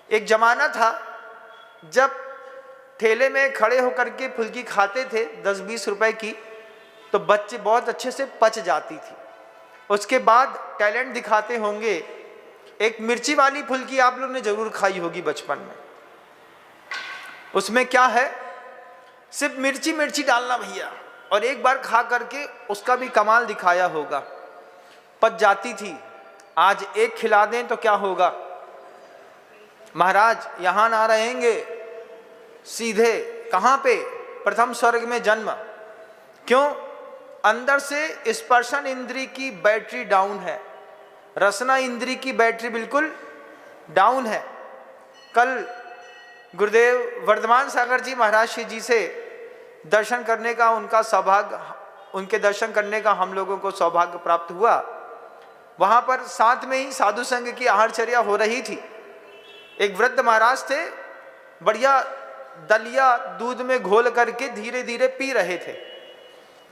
एक जमाना था जब ठेले में खड़े होकर के फुल्की खाते थे 10-20 रुपए की, तो बच्चे बहुत अच्छे से पच जाती थी। उसके बाद टैलेंट दिखाते होंगे। एक मिर्ची वाली फुल्की आप लोग ने जरूर खाई होगी बचपन में। उसमें क्या है, सिर्फ मिर्ची मिर्ची डालना भैया, और एक बार खा करके उसका भी कमाल दिखाया होगा, पच जाती थी। आज एक खिला दें तो क्या होगा, महाराज यहाँ ना रहेंगे, सीधे कहाँ पे, प्रथम स्वर्ग में जन्म। क्यों? अंदर से स्पर्शन इंद्री की बैटरी डाउन है, रसना इंद्री की बैटरी बिल्कुल डाउन है। कल गुरुदेव वर्धमान सागर जी महाराज जी से दर्शन करने का उनका सौभाग्य, उनके दर्शन करने का हम लोगों को सौभाग्य प्राप्त हुआ। वहाँ पर साथ में ही साधु संघ की आहारचर्या हो रही थी। एक वृद्ध महाराज थे, बढ़िया दलिया दूध में घोल करके धीरे धीरे पी रहे थे।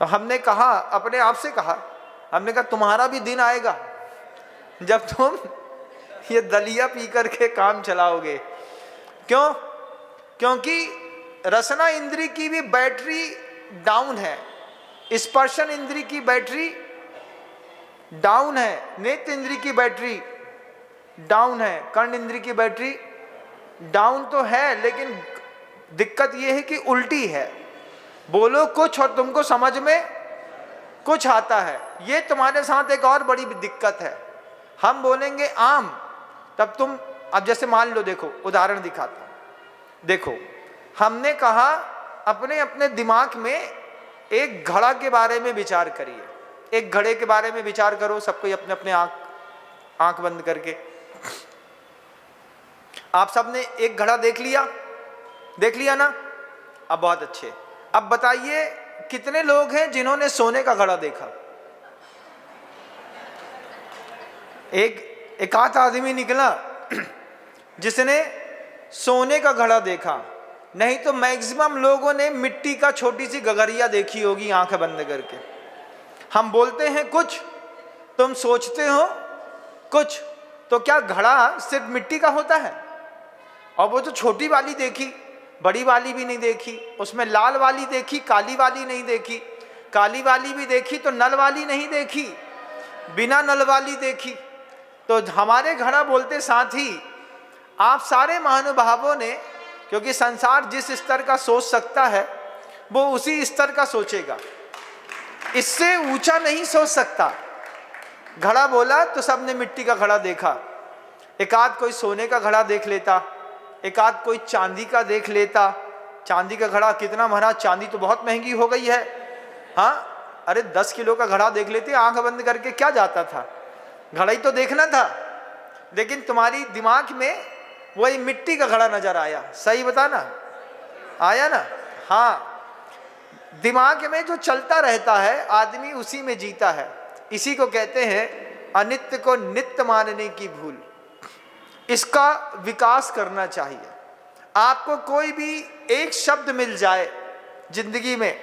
तो हमने कहा, अपने आप से कहा, हमने कहा तुम्हारा भी दिन आएगा जब तुम ये दलिया पी करके काम चलाओगे। क्यों? क्योंकि रसना इंद्री की भी बैटरी डाउन है, स्पर्शन इंद्री की बैटरी डाउन है, नेत्र इंद्री की बैटरी डाउन है, कर्ण इंद्री की बैटरी डाउन तो है, लेकिन दिक्कत यह है कि उल्टी है। बोलो कुछ और तुमको समझ में कुछ आता है। ये तुम्हारे साथ एक और बड़ी दिक्कत है। हम बोलेंगे आम, तब तुम, अब जैसे मान लो, देखो उदाहरण दिखाता हूं। देखो, हमने कहा अपने अपने दिमाग में एक घड़ा के बारे में विचार करिए। एक घड़े के बारे में विचार करो, सबको अपने अपने आंख बंद करके। आप सबने एक घड़ा देख लिया ना? अब बहुत अच्छे। अब बताइए कितने लोग हैं जिन्होंने सोने का घड़ा देखा? एक आध आदमी निकला जिसने सोने का घड़ा देखा। नहीं तो मैक्सिमम लोगों ने मिट्टी का छोटी सी गगरिया देखी होगी आंखें बंद करके। हम बोलते हैं कुछ, तुम सोचते हो कुछ। तो क्या घड़ा सिर्फ मिट्टी का होता है? और वो तो छोटी वाली देखी, बड़ी वाली भी नहीं देखी, उसमें लाल वाली देखी, काली वाली नहीं देखी, काली वाली भी देखी तो नल वाली नहीं देखी, बिना नल वाली देखी। तो हमारे घड़ा बोलते साथ ही आप सारे महानुभावों ने, क्योंकि संसार जिस स्तर का सोच सकता है वो उसी स्तर का सोचेगा, इससे ऊंचा नहीं सोच सकता। घड़ा बोला तो सबने मिट्टी का घड़ा देखा। एक आध कोई सोने का घड़ा देख लेता, एक आध कोई चांदी का देख लेता। चांदी का घड़ा कितना महाराज, चांदी तो बहुत महंगी हो गई है। हाँ, अरे 10 किलो का घड़ा देख लेते, आंख बंद करके क्या जाता था, घड़ा ही तो देखना था। लेकिन तुम्हारी दिमाग में वही मिट्टी का घड़ा नजर आया। सही बताना, आया ना? हाँ, दिमाग में जो चलता रहता है आदमी उसी में जीता है। इसी को कहते हैं अनित्य को नित्य मानने की भूल। इसका विकास करना चाहिए। आपको कोई भी एक शब्द मिल जाए जिंदगी में,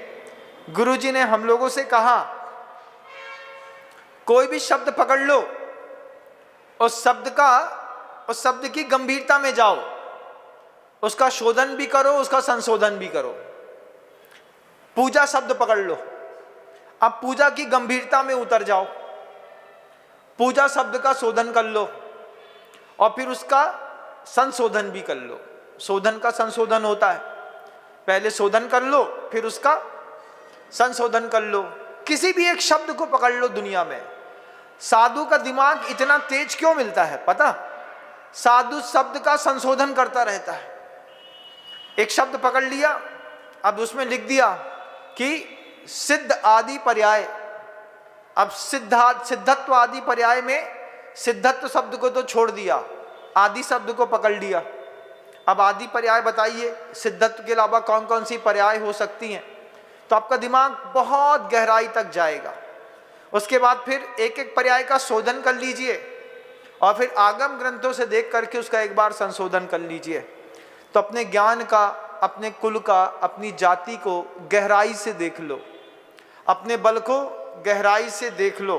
गुरुजी ने हम लोगों से कहा कोई भी शब्द पकड़ लो, उस शब्द की गंभीरता में जाओ, उसका शोधन भी करो, उसका संशोधन भी करो। पूजा शब्द पकड़ लो, अब पूजा की गंभीरता में उतर जाओ, पूजा शब्द का शोधन कर लो और फिर उसका संशोधन भी कर लो। शोधन का संशोधन होता है, पहले शोधन कर लो फिर उसका संशोधन कर लो। किसी भी एक शब्द को पकड़ लो दुनिया में। साधु का दिमाग इतना तेज क्यों मिलता है पता? साधु शब्द का संशोधन करता रहता है। एक शब्द पकड़ लिया, अब उसमें लिख दिया कि सिद्ध आदि पर्याय। अब सिद्धत्व आदि पर्याय में सिद्धत्व शब्द को तो छोड़ दिया, आदि शब्द को पकड़ लिया। अब आदि पर्याय बताइए, सिद्धत्व के अलावा कौन कौन सी पर्याय हो सकती हैं? तो आपका दिमाग बहुत गहराई तक जाएगा। उसके बाद फिर एक एक पर्याय का शोधन कर लीजिए और फिर आगम ग्रंथों से देख करके उसका एक बार संशोधन कर लीजिए। तो अपने ज्ञान का, अपने कुल का, अपनी जाति को गहराई से देख लो, अपने बल को गहराई से देख लो।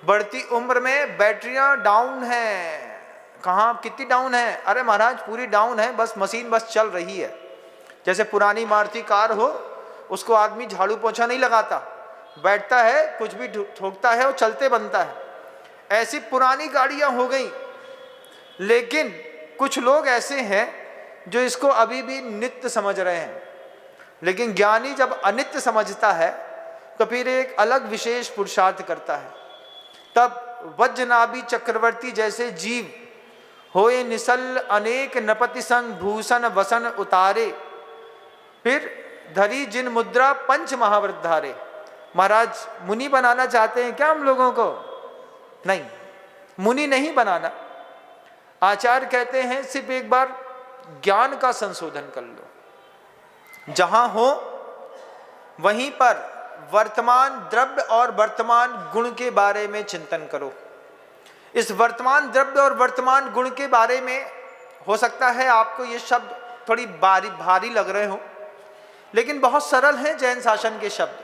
बढ़ती उम्र में बैटरियां डाउन हैं, कहाँ कितनी डाउन है? अरे महाराज पूरी डाउन है, बस मशीन बस चल रही है। जैसे पुरानी मारुति कार हो, उसको आदमी झाड़ू पोछा नहीं लगाता, बैठता है, कुछ भी ठोकता है और चलते बनता है। ऐसी पुरानी गाड़ियां हो गई। लेकिन कुछ लोग ऐसे हैं जो इसको अभी भी नित्य समझ रहे हैं। लेकिन ज्ञानी जब अनित्य समझता है तो फिर एक अलग विशेष पुरुषार्थ करता है। तब वज्रनाभि चक्रवर्ती जैसे जीव होए निसल अनेक नपति संग भूषण वसन उतारे, फिर धरी जिन मुद्रा पंच महाव्रत धारे। महाराज मुनि बनाना चाहते हैं क्या हम लोगों को? नहीं, मुनि नहीं बनाना। आचार्य कहते हैं सिर्फ एक बार ज्ञान का संशोधन कर लो। जहां हो वहीं पर वर्तमान द्रव्य और वर्तमान गुण के बारे में चिंतन करो। इस वर्तमान द्रव्य और वर्तमान गुण के बारे में हो सकता है आपको ये शब्द थोड़ी भारी लग रहे हो, लेकिन बहुत सरल है जैन शासन के शब्द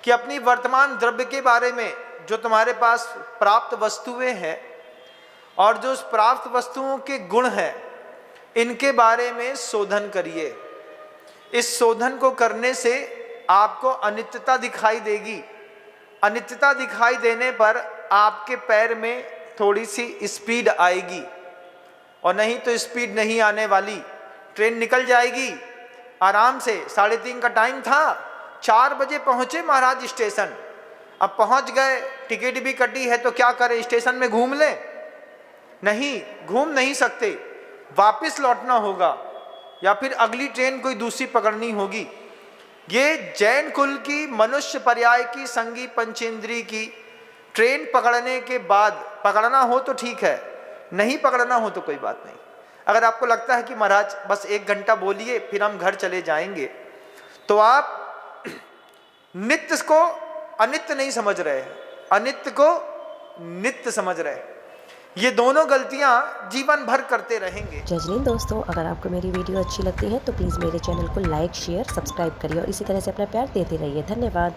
कि अपनी वर्तमान द्रव्य के बारे में जो तुम्हारे पास प्राप्त वस्तुएं हैं और जो उस प्राप्त वस्तुओं के गुण हैं, इनके बारे में शोधन करिए। इस शोधन को करने से आपको अनित्यता दिखाई देगी। अनित्यता दिखाई देने पर आपके पैर में थोड़ी सी स्पीड आएगी, और नहीं तो स्पीड नहीं आने वाली। ट्रेन निकल जाएगी आराम से। 3:30 का टाइम था, 4 बजे पहुंचे महाराज स्टेशन। अब पहुंच गए, टिकट भी कटी है, तो क्या करें? स्टेशन में घूम लें? नहीं, घूम नहीं सकते, वापस लौटना होगा या फिर अगली ट्रेन कोई दूसरी पकड़नी होगी। ये जैन कुल की मनुष्य पर्याय की संगी पंचेंद्री की ट्रेन पकड़ने के बाद, पकड़ना हो तो ठीक है, नहीं पकड़ना हो तो कोई बात नहीं। अगर आपको लगता है कि महाराज बस 1 घंटा बोलिए फिर हम घर चले जाएंगे, तो आप नित्य को अनित्य नहीं समझ रहे हैं, अनित्य को नित्य समझ रहे हैं। ये दोनों गलतियां जीवन भर करते रहेंगे। जय हिंद दोस्तों, अगर आपको मेरी वीडियो अच्छी लगती है तो प्लीज़ मेरे चैनल को लाइक शेयर सब्सक्राइब करिए और इसी तरह से अपना प्यार देते रहिए। धन्यवाद।